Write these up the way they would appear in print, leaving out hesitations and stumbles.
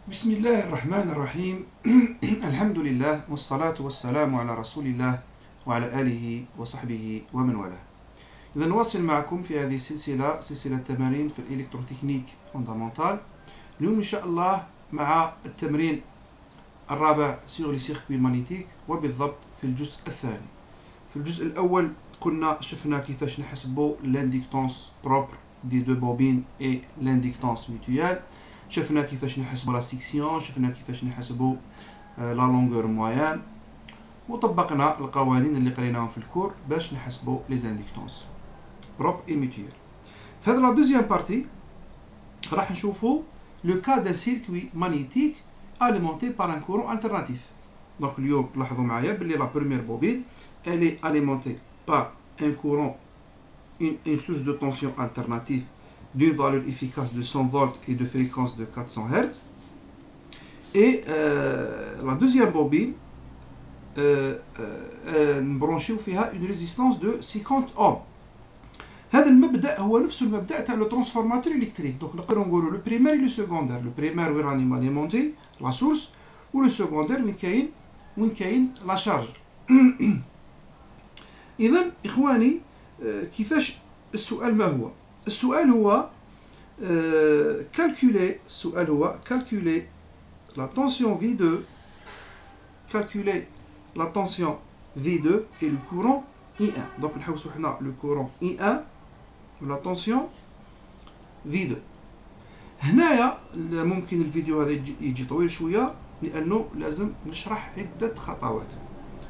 بسم الله الرحمن الرحيم. الحمد لله والصلاة والسلام على رسول الله وعلى آله وصحبه ومن والاه. إذا نواصل معكم في هذه السلسلة، سلسلة تمارين في الإلكتروتكنيك فوندامنتال. اليوم إن شاء الله مع التمرين الرابع سيغ لي سيركوي مانيتيك، وبالضبط في الجزء الثاني. في الجزء الأول كنا شفنا كيفاش نحسبوا لانديكتونس بروبر دي دو بوبين اي لانديكتونس ميتويال. شفنا كيفاش نحسبوا لا سيكسيون، شفنا كيفاش نحسبوا لا لونغور مويان، وطبقنا القوانين اللي قريناهم في الكور باش نحسبوا لي زانديكتونس بروب اي ميتويال. في هذا لا دوزيام بارتي راح نشوفوا لو كا دان سيركوي مانيتيك alimenté par un courant alternatif. Donc اليوم لاحظوا معايا باللي لا بروميير بوبين elle est alimentée par un courant, une source de tension alternative d'une valeur efficace de 100 volts et de fréquence de 400 Hz. Et la deuxième bobine, نبرونشيو فيها une résistance de 50 ohms. هذا المبدا هو نفس المبدا تاع لو ترانسفورماتور الكتريك. دونك نقدروا نقولوا لو بريمير لو سكوندير. لو بريمير وين راني ماليمونتي لا سورس، ولو سكوندير وين كاين لا شارج. اذا اخواني كيفاش السؤال؟ ما هو السؤال؟ هو calculer la tension V2, calculer la tension V2 et le courant I1. Donc نحوسوا حنا le courant I1 و la tension V2. هنايا ممكن الفيديو هذا يجي طويل شويه لانه لازم نشرح عده خطوات،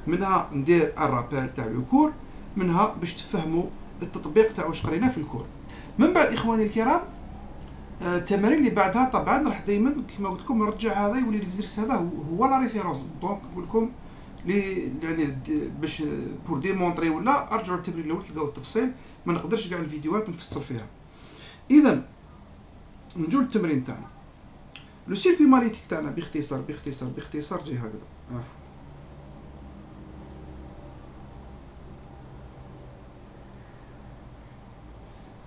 منها ندير الرابيل تاع لو كور، منها باش تفهموا التطبيق تاع واش قرينا في الكور. من بعد اخواني الكرام التمارين اللي بعدها طبعا راح دائما كما قلت لكم نرجع هذا يولي ليكزيرس هذا هو لا ريفيرونس. دونك نقول لكم يعني باش بور ديمونطري ولا ارجعوا للتمرين الاول تلقاو التفصيل، ما نقدرش كاع الفيديوهات نفصل فيها. اذا نجو للتمرين تاعنا. لو سيركوي مانيتيك تاعنا باختصار جاي هكذا. عفوا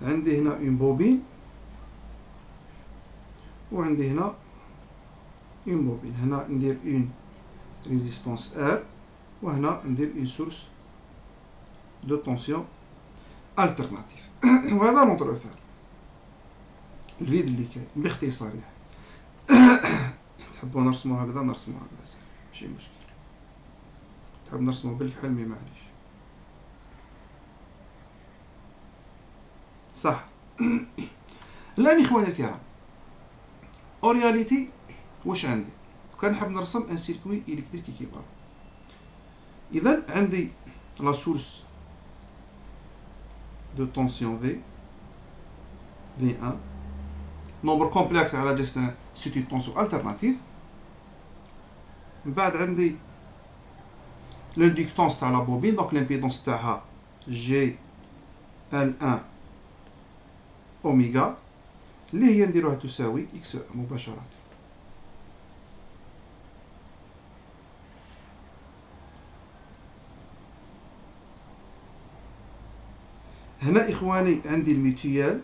عندي هنا اون بوبين وعندي هنا اون بوبين. هنا ندير اون ريزيستانس ار، وهنا ندير اون سورس دو طونسيون الترناتيف. وهذا نونتر فار الفيد اللي كاين باختصار. يعني تحبوا نرسمو هكذا نرسمو هكذا سهل، ماشي مشكل. تحب نرسمو بالكحل مي معليش صح. الان اخواني الكرام اورياليتي واش عندي؟ كان نحب نرسم ان سيركوي الكتريكي كيبار. اذا عندي لا سورس دو طونسيون V1 نومبر كومبلكس على جست سيت اون طونسيون الترناتيف. من بعد عندي لانديكتونس تاع لا بوبين، دونك لامبيدونس تاعها جي ال 1 اوميغا اللي هي نديروها تساوي اكس مباشرة. هنا اخواني عندي الميتويال،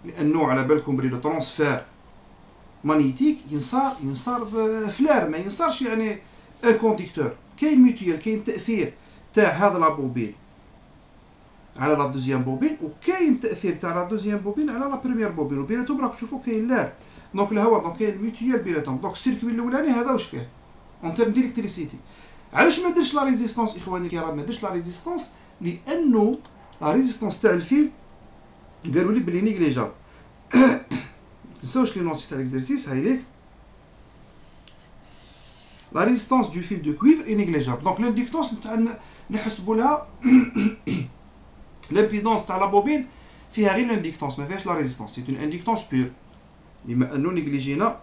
لانه على بالكم بلي لو ترانسفير مانيتيك ينصار بفلار، ما ينصارش يعني ان كونديكتور. كاين ميتويال، كاين تاثير تاع هذا لا بوبين على لا دوزيام بوبين، وكاين تاثير تاع لا دوزيام بوبين على لا بريمير بوبين، وبيناتهم راكم تشوفوا كاين لار. دونك الهواء، دونك كاين الميتويال بيناتهم. دونك السيركوي الاولاني هذا واش فيه اون تيرم ديليكتريسيتي. علاش ما درتش لا ريزيستانس اخواني الكرام؟ ما درتش لا ريزيستانس لانه لا ريزيستانس تاع الفيل قالوا لي بلي نيغليجابل. تنساوش لي نونسي تاع ليكزيرسيس هاي ليك. لا ريزيستانس دو فيل دو كويفر اي نيغليجابل. دونك لانديكتونس نحسبوا لها لامبيدونس تاع لا بوبين فيها غير لانديكتونس، ما فيهاش لا ريزيستانس. سي اون انديكتونس بيور، بما انه نيغليجينا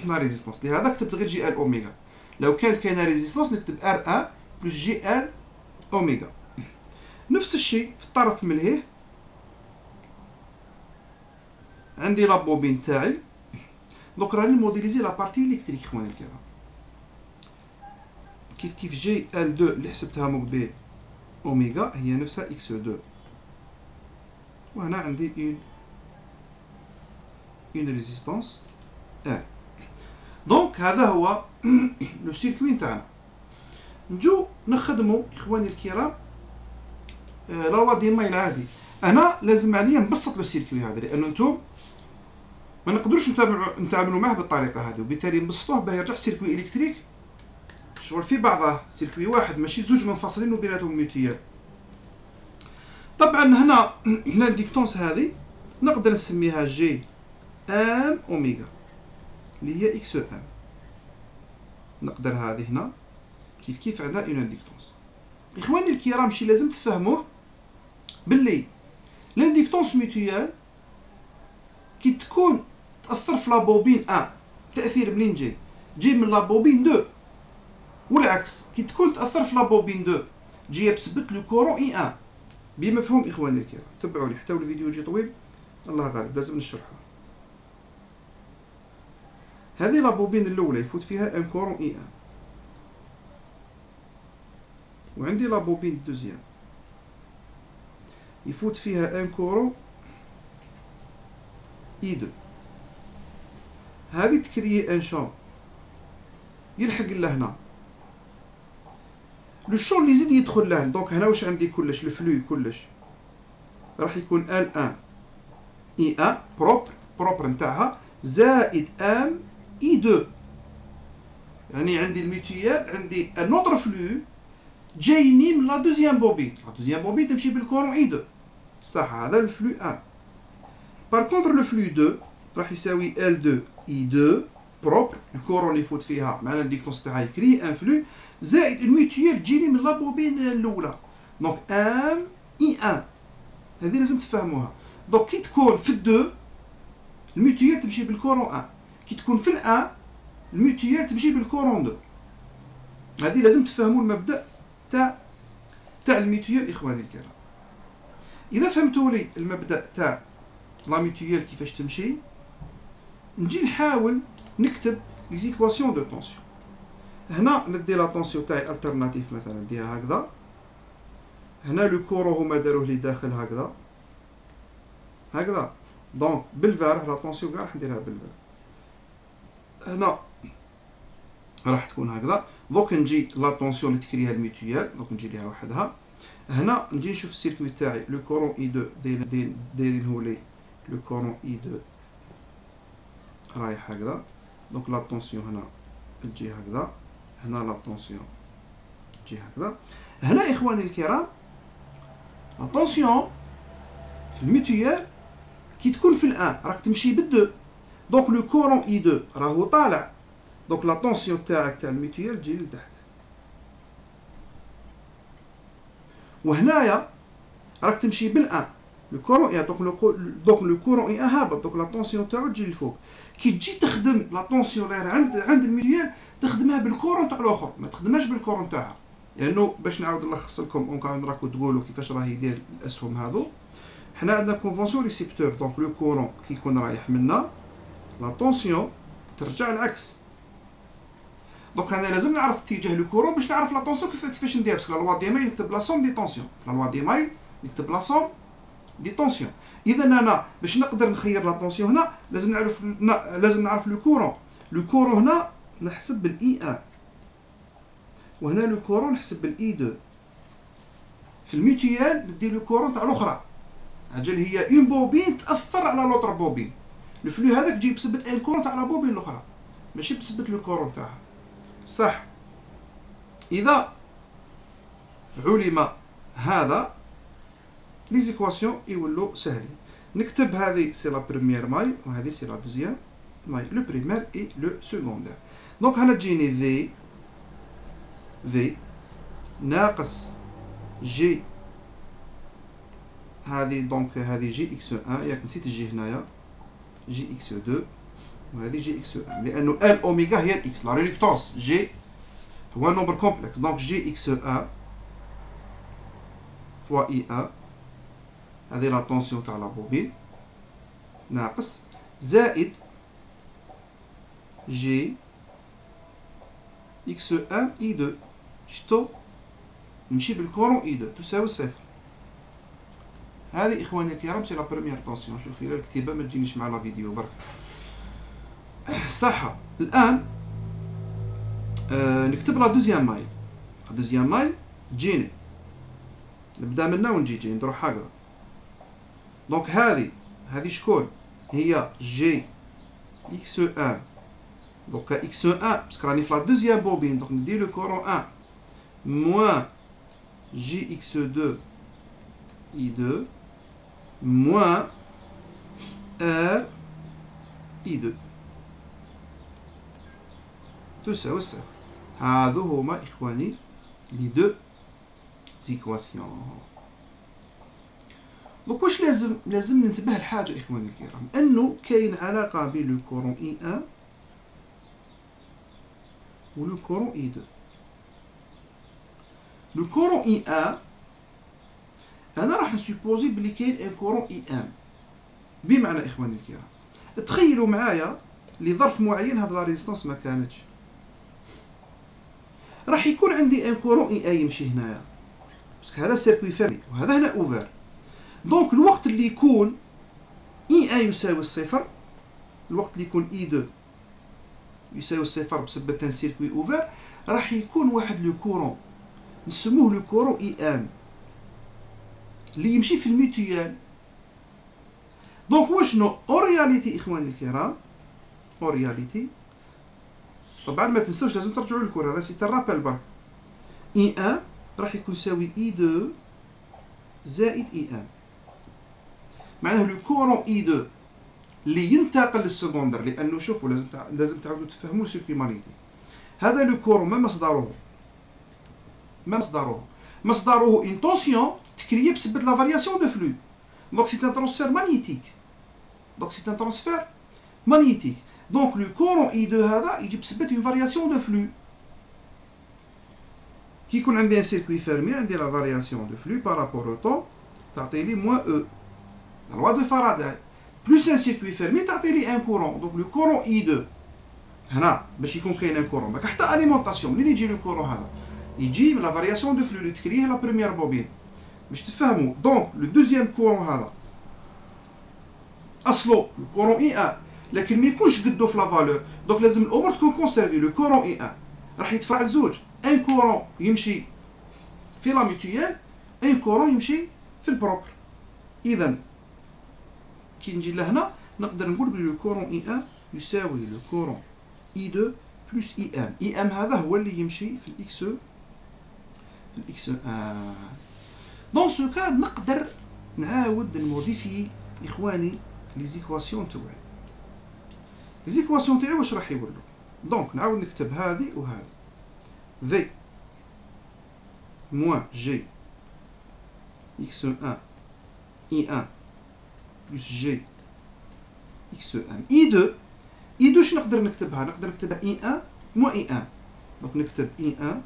لا ريزيستانس. لهذا كتبت غير جي ال اوميغا. لو كانت كاينه ريزيستانس نكتب ار 1 بلس جي ال اوميغا. نفس الشيء في الطرف الملهيه عندي لا بوبين تاعي. دوك راني موديليزي لا بارتي الكتريك اخواني الكرام. كيف جي ال 2 اللي حسبتها مقبل اوميغا هي نفسها اكس 2. وهنا عندي اون une résistance R. دونك هذا هو لو سيركوي نتاعنا. نجو نخدمو اخواني الكرام لا لوا ديال ماي العادي. انا لازم عليا نبسط لو سيركوي هذا، لانه نتوما ما نقدروش نتعاملوا معه بالطريقه هذه، وبالتالي نبسطوه باه يرجع سيركوي الكتريك شغل في بعضه، سيركوي واحد ماشي زوج منفصلين وبيناتهم ميتيال. طبعا هنا لانديكتونس هذه نقدر نسميها جي ام اوميغا اللي هي اكس ام. نقدر هذه هنا كيف عندنا اون انديكتونس. اخواني الكرام شي لازم تفهموه باللي لانديكتونس ميتيال كي تكون تاثر في لابوبين 1 تاثير منين جاي من لابوبين 2، والعكس كي تكون تاثر في لابوبين 2 جايه بسبب لو كورون اي 1. بمفهوم اخواني الكرام، تبعوني حتى الفيديو يجي طويل الله غالب لازم نشرحها. هذه لابوبين الاولى يفوت فيها ان كورون اي 1، وعندي لابوبين الدوزيام يفوت فيها ان كورون اي 2. هذه تكريي ان شون يلحق لهنا لو شون اللي يزيد يدخل له. دونك هنا واش عندي كلش الفلو كلش راح يكون ال 1 اي 1 بروبر نتاعها زائد ام اي 2. يعني عندي الميتيال عندي ان اوتر فلو جايني من لا دوزيام بوبين. لا دوزيام بوبين تمشي بالكورون اي 2 صح، هذا الفلو 1. بار كونتر لو فلو 2 راح يساوي ال 2 اي 2 بروبر، الكورون اللي يفوت فيها مع الانديكتونس تاعها يكري ان فلو زائد الميتيال تجيني من لابوبين الاولى. دونك ام اي 1 هذه لازم تفهموها. دونك كي تكون في الدو الميتيال تمشي بالكورون 1، كي تكون في الان الميتيال تمشي بالكورون 2. هذه لازم تفهموا المبدا تاع الميتيال اخواني الكرام. اذا فهمتوا لي المبدا تاع لا ميتيال كيفاش تمشي، نجي نحاول نكتب لي زيكواسيون دو طونسيون. هنا ندي لا طونسيون تاعي الترناتيف مثلا نديها هكذا. هنا لو كورون هما داروه لي داخل هكذا. دونك بالفارح لا طونسيون كاع راح نديرها بالفارح. هنا راح تكون هكذا. دوك نجي لا طونسيون اللي تكريها الميتيال، دوك نجي ليها وحدها. هنا نجي نشوف السيركوي تاعي لو كورون اي 2 دايرين هو لي لو كورون اي 2 رايح هكذا. دونك لا طونسيون هنا تجي هكذا، هنا لا طونسيون تجي هكذا. هنا اخواني الكرام لا طونسيون في الميتيال كي تكون في الان راك تمشي بالدو. دونك لو كورون اي 2 راهو طالع، دونك لا طونسيون تاعك تاع الميتيال تجي لتحت. وهنايا راك تمشي بالان لو كورون اي، دونك لو كورون اي هابط، دونك لا طونسيون تاعو تجي لفوق. كي تجي تخدم لا طونسيون اللي عند الميتيال تخدمها بالكورون تاع الاخر، ما تخدمهاش بالكورون تاعها. لانه باش نعاود نلخص لكم اون راكو تقولوا كيفاش راه يدير الاسهم هذو. حنا عندنا كونفونسيون ريسيبتور، دونك لو كورون كي يكون رايح منا لا طونسيون ترجع العكس. دونك انا لازم نعرف اتجاه لو كورون باش نعرف لا طونسيون كيفاش ندير. باسكو لا لوا دي ماي نكتب لا سوم دي طونسيون، في لا لوا دي ماي نكتب لا سوم دي طونسيون. اذا انا باش نقدر نخير لا طونسيون هنا لازم نعرف لو كورون. لو كورون هنا نحسب بالاي 1، وهنا لو كورون نحسب بالاي 2. في الميتيال ندير لو كورون تاع الاخرى، اجل هي اون بوبين تاثر على لوطر بوبين. الفلو هذاك تجي بسبب ان كورون تاع لا بوبين الاخرى ماشي بسبب لو كورون تاعها صح. اذا علم هذا لي زيكواسيون يولوا سهلين. نكتب هذه سي لا بروميير ماي وهذه سي لا دوزيام ماي، لو بريمير اي لو سكوندير. دونك هنا تجيني في ناقص جي هذه، دونك هذه جي اكس 1 ياك نسيت الجي هنايا جي اكس 2، وهذه جي اكس 1 لانه ال اوميغا هي الاكس. لا ريليكتونس جي هو نومبر كومبلكس، دونك جي اكس 1 فوا اي 1 هذه لا طونسيون تاع لا بوبين ناقص زائد جي اكس 1 اي 2 شتو نمشي بالكورون اي 2 تساوي صفر. هذه اخواني الكرام سي لا بروميير طونسيون. شوف الى الكتيبه ما تجينيش مع لا فيديو برك. صح. الان نكتب لا دوزيام مايل. لا دوزيام مايل تجيني نبدا منها ونجي نديرو هكذا. دونك هذه شكون هي جي اكس 1. دونك اكس 1 باسكو راني في لا دوزيام بوبين، دونك ندير لو كورون 1 موان جي اكس 2 اي 2 موان ار اي 2 تساوي صفر. هذو هما اخواني لي دو زيكواسيون. دونك واش لازم ننتبه لحاجه اخواني الكرام، انه كاين علاقه بين لو كورون اي 1 و لو كورون اي 2. لو كورون اي 1 انا راح نسوبوزي بلي كاين ان كورون اي 1. بمعنى اخواني الكرام تخيلوا معايا لظرف معين هاد لا ريزيستانس ما كانتش، راح يكون عندي ان كورون اي 1 يمشي هنايا باسكو هذا سيركوي فيرمي وهذا هنا اوفر. دونك الوقت اللي يكون اي 1 يساوي الصفر، الوقت اللي يكون اي 2 يساوي الصفر بسبب ان سيركوي اوفر، راح يكون واحد لو كورون نسموه لو كورون اي 1 اللي يمشي في الميتيال. دونك واشنو اون رياليتي اخواني الكرام، اون رياليتي طبعا ما تنسوش لازم ترجعوا للكور، هذا سي الرابل برك. اي 1 راح يكون يساوي اي 2 زائد اي 1. معناه لو كورون اي 2 اللي ينتقل للسكوندر، لانه شوفوا لازم تعاودوا تفهموا سيركوي مانيتيك. هذا لو كورون ما مصدره اون طونسيون تكريي بسبب لا فارياسيون دو فلو. دونك سي ان ترانسفير مانيتيك. دونك لو كورون اي 2 هذا يجي بسبب اون فارياسيون دو فلو. كي يكون عندي ان سيركوي فيرمي عندي لا فارياسيون دو فلو بارابور او طون تعطي لي موان او لا لوا دو فاراداي بلوس ان سيركوي فيرمي تعطي لي ان كورون. دونك لو كورون اي 2 هنا باش يكون كاين ان كورون ماك حتى اليمونطاسيون منين يجي لو كورون هذا يجي من لا فارياسيون دو فلو اللي تكريه لا بروميير بوبين باش تفهموا. دونك لو دوزيام كورون هذا اصلو لو كورون اي 1 لكن ما يكونش قدو في لا فالور. دونك لازم الامور تكون كونسيرفي. لو كورون اي 1 راح يدفع لزوج، ان كورون يمشي في لا ميتيال، ان كورون يمشي في البروبر. اذا كي نجي لهنا نقدر نقول بلي لو كورون اي 1 يساوي لو كورون اي 2 بلس اي ام. اي ام هذا هو اللي يمشي في الاكس 1. دون سو كا نقدر نعاود نموديفي اخواني لي زيكواسيون تاعي. لي زيكواسيون تاعي واش راح يولوا؟ دونك نعاود نكتب هذه وهذه في موان جي اكس 1 اي 1 بلس جي اكس 1 اي 2. اي 2 شنو نقدر نكتبها؟ نقدر نكتبها اي 1 موان اي 1. دونك نكتب اي 1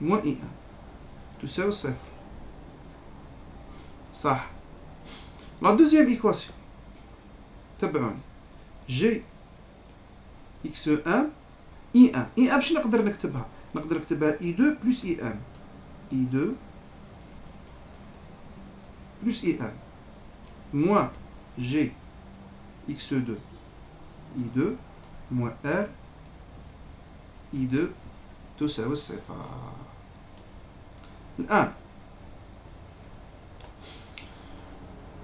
موان اي 1 تساوي الصفر. صح. لا دوزيام ايكواسيون تبعوني جي اكس 1 اي 1 باش نقدر نكتبها؟ نقدر نكتبها اي 2 بلس اي 1 اي 2 بلس اي 1 موان جي اكس 2 اي 2 موان ار اي 2 تساوي الصفر. الان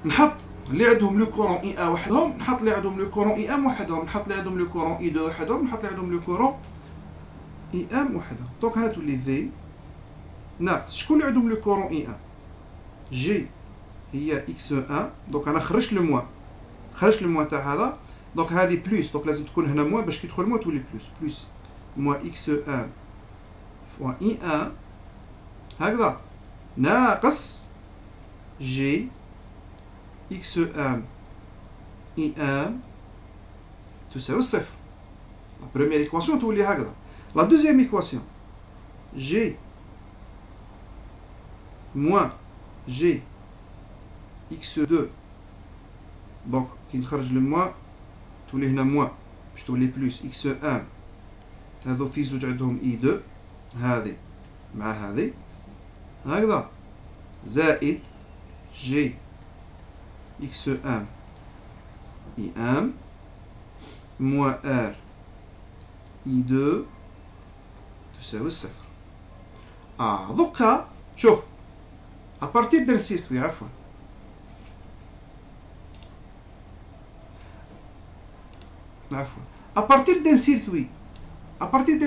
نحط اللي عندهم لو كورون اي 1 وحدهم، نحط اللي عندهم لو كورون اي 1 وحدهم، نحط اللي عندهم لو كورون اي 2 وحدهم، نحط اللي عندهم لو كورون اي 1 وحدهم. دونك هنا تولي في ناقص شكون اللي عندهم لو كورون اي 1 جي هي اكس 1. دونك انا خرجت لو موان تاع هذا. دونك هذه بلس، دونك لازم تكون هنا موان باش كي تدخل موان تولي بلس موان اكس 1 فوا اي 1 هكذا ناقص جي اكس 1 اي 1 تساوي الصفر. لا بروميير ايكواسيون تولي هكذا. لا دوزيام ايكواسيون جي موان جي اكس 2. دونك كي نخرج لو موان تولي هنا موان باش تولي بلس اكس 1 هذو في زوج عندهم اي 2 هذه مع هذه هكذا زائد جي اكس 1 اي 1 موان ار اي 2 تساوي الصفر. دوكا شوف ابارتير دان سيركوي عفوا ابارتير دان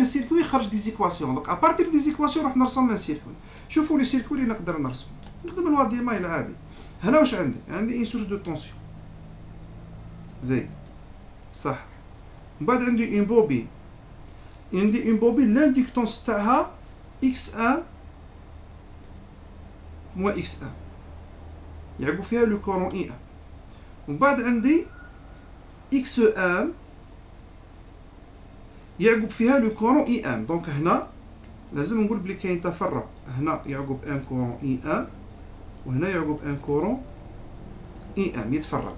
سيركوي خرج دي زيكواسيون. دونك ابارتير دي زيكواسيون راح نرسم ان سيركوي. شوفوا لي سيركوي اللي نقدر نرسم. نخدم الواد دي مايل عادي. هنا واش عندي ان سورس دو طونسيون في صح. من بعد عندي اون بوبين لانديكتونس تاعها x1 موان x1 يعقب فيها لو كورون I1. ومن بعد عندي x1 يعقب فيها لو كورون I1. دونك هنا لازم نقول بلي كاين تفرع. هنا يعقب ان كورون I1 وهنا يعقب ان كورون I1 يتفرع.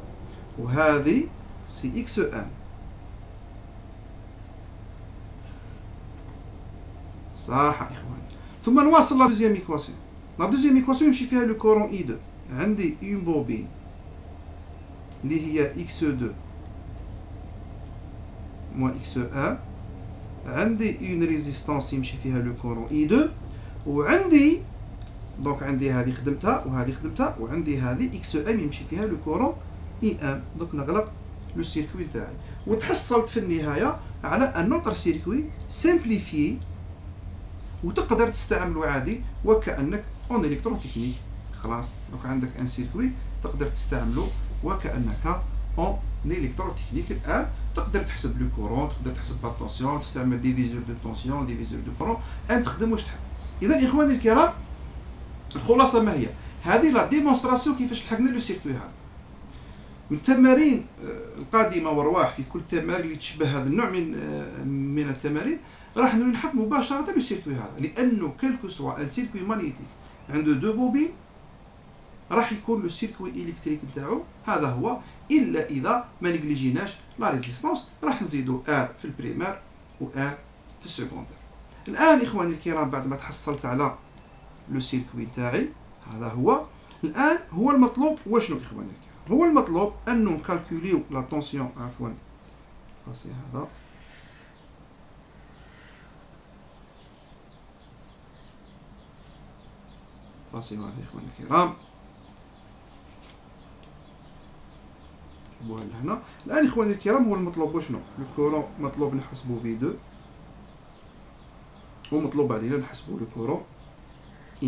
وهذه سي x1 صح اخواني. ثم نواصل لا دوزيام ايكواسيون. لا دوزيام ايكواسيون يمشي فيها لو كورون I2. عندي اون بوبين اللي هي x2 موان x1. عندي اون ريزيستانس يمشي فيها لو كورون I2. وعندي دونك عندي هذه خدمتها وهذه خدمتها وعندي هذه x1 يمشي فيها لو كورون I1. دونك نغلق لو سيركوي تاعي وتحصلت في النهايه على ان نوتر سيركوي سامبليفي وتقدر تستعمله عادي وكانك اون الكترون تكنيك. خلاص دونك عندك ان سيركوي تقدر تستعمله وكانك اون الكترون تكنيك. الان تقدر تحسب لو كورون، تقدر تحسب لا طونسيون، تستعمل ديفيزور دو طونسيون ديفيزور دو كورون، ان تخدم واش تحب. اذا اخواني الكرام الخلاصه ما هي؟ هذه لا ديمونستراسيون كيفاش لحقنا لو سيركوي هذا. من التمارين القادمه والرواح في كل تمارين اللي تشبه هذا النوع من التمارين راح نلحق مباشره لو سيركوي هذا. لانه كلكو سوا ان سيركوي مانيتيك عنده دو بوبين راح يكون لو سيركوي الكتريك نتاعو هذا هو. الا اذا ما نجليجيناش لا ريزيستانس راح نزيدو ار في البريمير و ار في السكوندير. الان اخواني الكرام بعد ما تحصلت على لو سيركوي تاعي هذا هو. الان هو المطلوب وشنو اخواني الكرام؟ هو المطلوب انه نكالكوليو لا طونسيون عفوا فاسي هذا فاسي هذا اخواني الكرام نجيبوها لهنا. الان اخواني الكرام هو المطلوب وشنو؟ لو كورون مطلوب نحسبو في 2 ومطلوب علينا نحسبو لو كورون I1.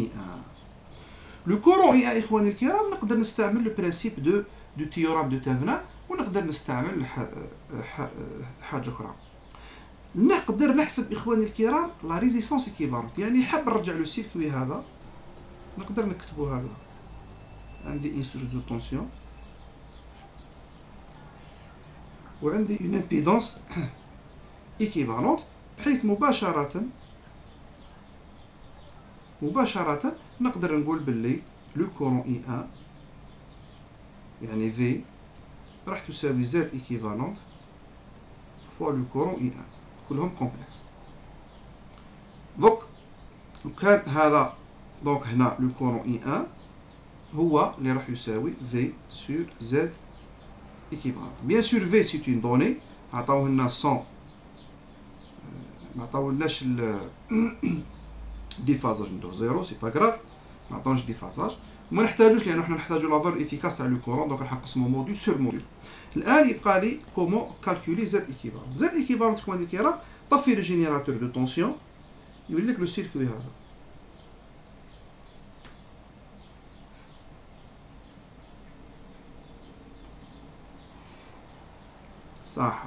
لو كورون I1 اخواني الكرام نقدر نستعمل لو برانسيب دو تيورام دو تافنان ونقدر نستعمل حاجه اخرى. نقدر نحسب اخواني الكرام لا ريزيستانس ايكيفالونت. يعني حاب نرجع لو سيركوي هذا نقدر نكتبو هكذا. عندي ان سورس دو طونسيون وعندي اون امبيدونس ايكيفالونت بحيث مباشرة نقدر نقول باللي لو كورون I1 يعني في راح تساوي زد ايكيفالونت فوا لو كورون I1 كلهم كومبلكس. دونك لو كان هذا دونك هنا لو كورون I1 هو اللي راح يساوي في سور زد ايكيفالونت. بيان سور في سي اون دوني عطاوه لنا 100 ما عطاولناش ديفازاج ندوه زيرو سي با غراف ما عطاوناش ديفازاج وما نحتاجوش لانه حنا نحتاجو لا فالور افيكاس تاع لو كورون. دونك راح نقسمو موديل سور موديل. الان يبقى لي كومون كالكولي زد ايكيفالونت. زد ايكيفالونت اخواني الكرام طفي لو جينيراتور دو طونسيون يولي لك لو سيركوي هذا. صح.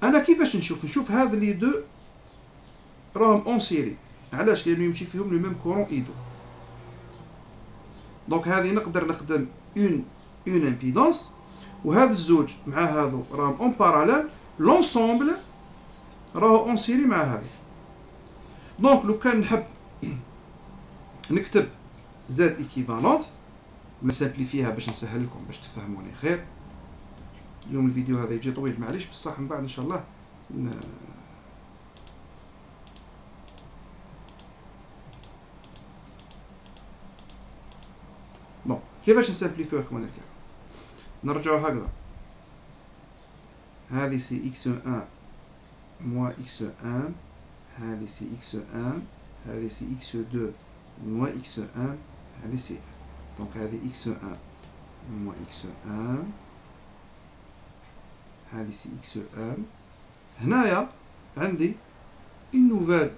انا كيفاش نشوف هذا لي دو راهم اون سيري. علاش؟ لانه يمشي فيهم لو ميم كورون I2. دونك هذه نقدر نخدم اون امبيدونس وهذا الزوج مع هذو راهم اون باراليل لونسومبل راهو اون سيري مع هذا. دونك لو كان نحب نكتب زد ايكيفالونت نسامبليفيها باش نسهل لكم باش تفهموني خير. اليوم الفيديو هذا يجي طويل معليش بصح من بعد ان شاء الله كيفاش نسامبليفيو اخواني الكرام؟ نرجعوا هكذا. هذه سي x1 moins x1. هذه سي x1. هذه سي x2 moins x1. هذه سي. دونك هذه x1 moins x1. هذه سي x1. هنايا عندي une nouvelle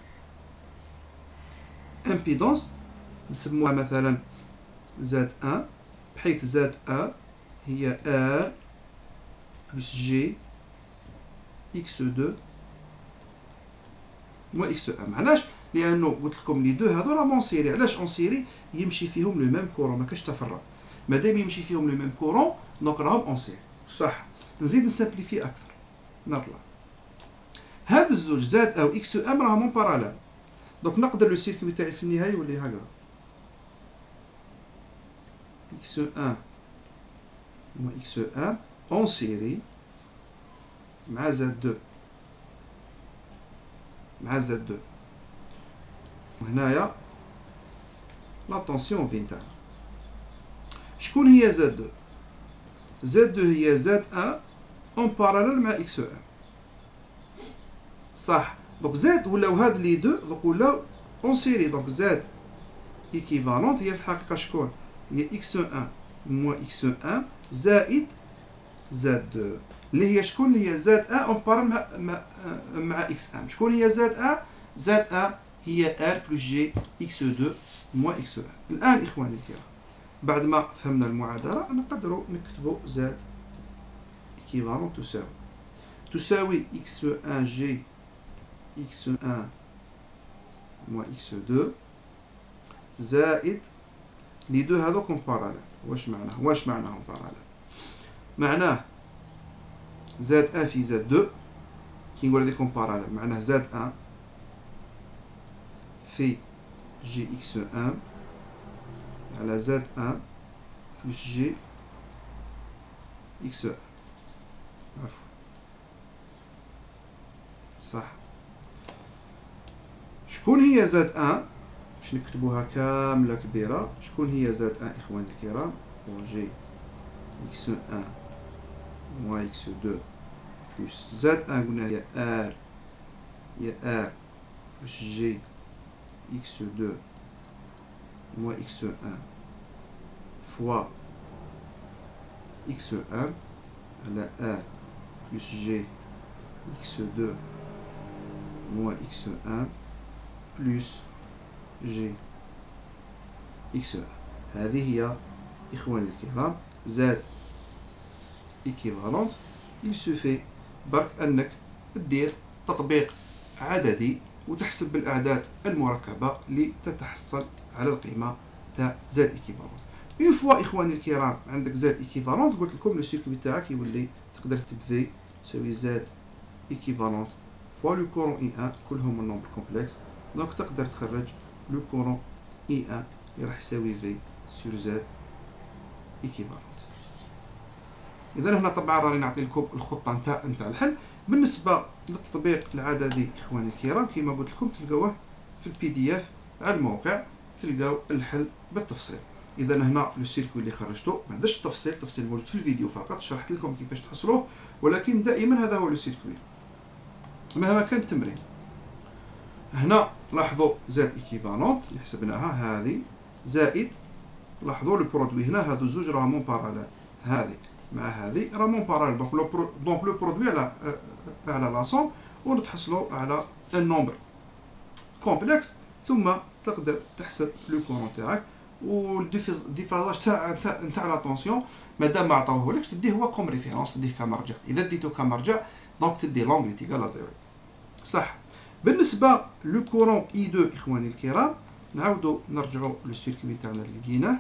impédance نسموها مثلا Z1 بحيث Z1 هي R plus G x2 moins x1. معناش لانه قلت لكم لي دو هذو راهم اون سيري. علاش اون سيري؟ يمشي فيهم لو ميم كورون، ما كاش تفرق. مادام يمشي فيهم لو ميم كورون دونك راهم اون سيري. صح. نزيد نسامبليفي اكثر. نطلع هاد الزوج زاد او اكس ام راهم اون باراليل. دونك نقدر لو سيركوي تاعي في النهايه يولي هكذا x1 moins x1 en série مع z2 مع z2. وهنايا لا طونسيون فين تاعنا شكون هي z2؟ z2 هي z1 en parallèle مع x1. صح. دونك z ولاو هاد لي دو دونك ولاو اون سيري. دونك z ايكيفالونت هي في الحقيقه شكون؟ هي x1 moins x1 زائد z2 اللي هي شكون؟ اللي هي z1 اون باراليل مع x1. شكون هي z1؟ z1 هي r plus g x2 moins x1. الان اخواني الكرام بعد ما فهمنا المعادله نقدروا نكتبوا z ايكيفالونت تساوي x1 g x1 moins x2 زائد لي دو هذوكم باراليل. واش معناهم باراليل؟ معناه زاد 1 في زاد 2 كي نقول لكم باراليل معناه زاد 1 في جي اكس 1 على زاد 1 بلس جي اكس 1. عفوا صح. شكون هي زاد 1؟ باش نكتبوها كاملة كبيرة. شكون هي زاد 1 إخواني الكرام؟ جي إكس 1 موان إكس 2 بلس زاد 1 قلنا هي آر بلس جي إكس 2 موان إكس 1 فوا إكس 1 على آر بلس جي إكس 2 موان إكس 1 بلس جي إكس 1. هذه هي إخواني الكرام زاد إيكيفالونت. يسوفي برك أنك دير تطبيق عددي وتحسب بالأعداد المركبة لتتحصل على القيمة تاع زاد إيكيفالونت. اون فوا إخواني الكرام عندك زاد إيكيفالونت قلت لكم لو سيركوي تاعك يولي تقدر تكتب في تساوي زاد إيكيفالونت فوا لو كورون إي 1 كلهم من نومبر كومبلكس. دونك تقدر تخرج لو كورون اي 1 اللي راح يساوي في سور زاد ايكيفالونت. اذا هنا طبعا راني نعطي لكم الخطه نتاع الحل. بالنسبه للتطبيق العددي اخواني الكرام كما قلت لكم تلقاوه في البي دي اف على الموقع، تلقاو الحل بالتفصيل. اذا هنا لو سيركوي اللي خرجته ما عندش التفصيل موجود في الفيديو فقط، شرحت لكم كيفاش تحصلوه، ولكن دائما هذا هو لو سيركوي مهما كان التمرين. هنا لاحظوا زاد ايكيفالونت اللي حسبناها هذه زائد، لاحظوا لو برودوي هنا هادو زوج راهم باراليل، هذه مع هذه راهم باراليل. دونك لو برودوي على لا سوم ونتحصلوا على النومبر كومبلكس، ثم تقدر تحسب لو كورون تاعك والديفازاج تاع لا طونسيون. مادام ما عطاوهولكش تديه هو كوم ريفيرونس، تديه كمرجع. اذا ديتو كمرجع دونك تدي لونغلي تيكال زيرو. صح. بالنسبه لو كورون اي 2 اخواني الكرام نعاودو نرجعو لو سيركوي تاعنا اللي لقيناه.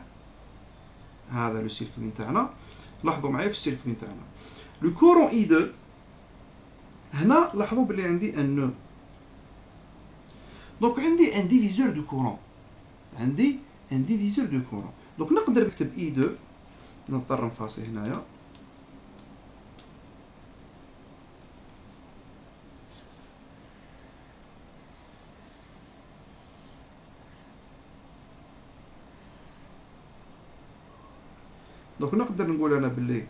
هذا لو سيركوي تاعنا، لاحظوا معايا في السيركوي تاعنا لو كورون اي 2. هنا لاحظوا بلي عندي ان نو، دونك عندي ان ديفيزور دو كورون، عندي ان ديفيزور دو كورون. دونك نقدر نكتب اي 2، نضطر نفاصي هنايا دونك نقدر نقول انا باللي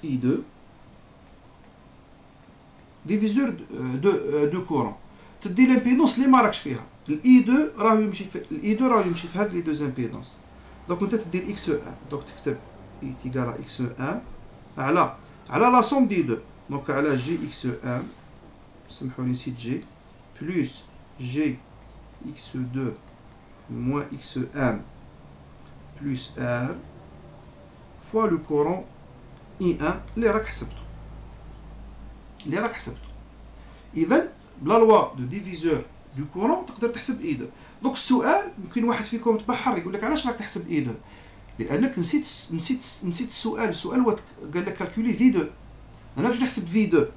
اي 2 ديفيزور دو كورون، تدي لامبيدونس اللي ما راكش فيها. الاي 2 راه يمشي في هاد لي دوز امبيدونس. دونك انت تدي الاكس 1، دونك تكتب اي تيغال اكس 1 على لا سوم دي 2، دونك على جي اكس 1، سمحوا لي نسيت جي، بلس جي اكس 2 موان اكس 1 بلس ار فوا لو كورون اي 1 اللي راك حسبته. اذا بلا لوا دو ديفيزور دو كورون تقدر تحسب اي 2. دونك السؤال ممكن واحد فيكم تبحر يقول لك علاش راك تحسب اي 2؟ لانك نسيت السؤال هو قال لك كالكولي في 2. انا باش نحسب في 2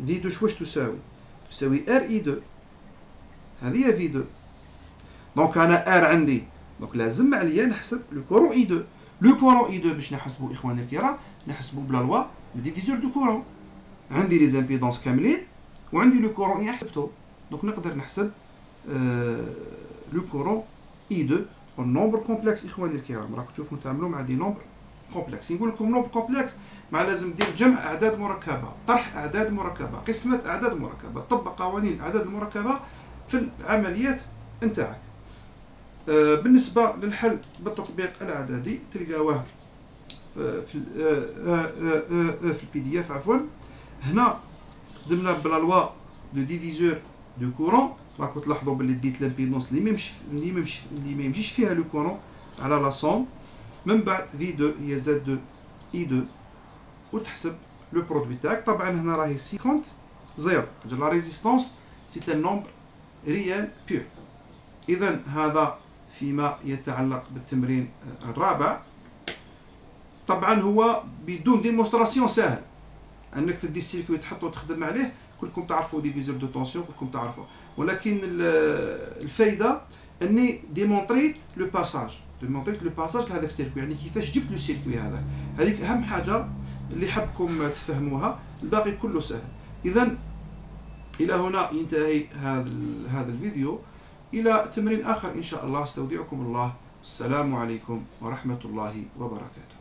في 2 واش تساوي ار اي 2، هذه هي في 2. دونك انا ار عندي، دونك لازم عليا نحسب لو كورون اي 2. لو كورون اي 2 باش نحسبوا اخواني الكرام، نحسبوا بلا لوا لو ديفيزور دو كورون. عندي لي زامبيدونس كاملين وعندي لو كورون اي حسبته، دونك نقدر نحسب لو كورون اي 2. والنومبر كومبلكس اخواني الكرام راكم تشوفوا نتعاملوا مع دي نومبر كومبلكس. نقول لكم نومبر كومبلكس مع لازم دير جمع اعداد مركبه، طرح اعداد مركبه، قسمه اعداد مركبه، طبق قوانين الاعداد المركبه في العمليات نتاعك. بالنسبه للحل بالتطبيق الاعدادي تلقاوه في البي دي اف عفوا. هنا خدمنا بلا لوا دو ديفيزور دو كورون، راكم تلاحظوا باللي ديت لامبيدونس اللي ما يمشيش فيها لو كورون على لا سوم. من بعد في 2 هي زاد 2 اي 2 وتحسب لو برودوي تاعك. طبعا هنا راهي 50 زيرو، لا ريزيستونس سي ان نومبر ريال بيور. اذا هذا فيما يتعلق بالتمرين الرابع. طبعا هو بدون ديمونستراسيون سهل انك تدي السيركوي تحطه وتخدم عليه، كلكم تعرفوا ديفيزور دو طونسيون كلكم تعرفوا، ولكن الفايده اني ديمونطريت لو باساج لهذاك السيركوي، يعني كيفاش جبت لو سيركوي هذا. هذيك اهم حاجه اللي حبكم تفهموها، الباقي كله سهل. اذا الى هنا ينتهي هذا الفيديو، الى تمرين اخر ان شاء الله. استودعكم الله، السلام عليكم ورحمه الله وبركاته.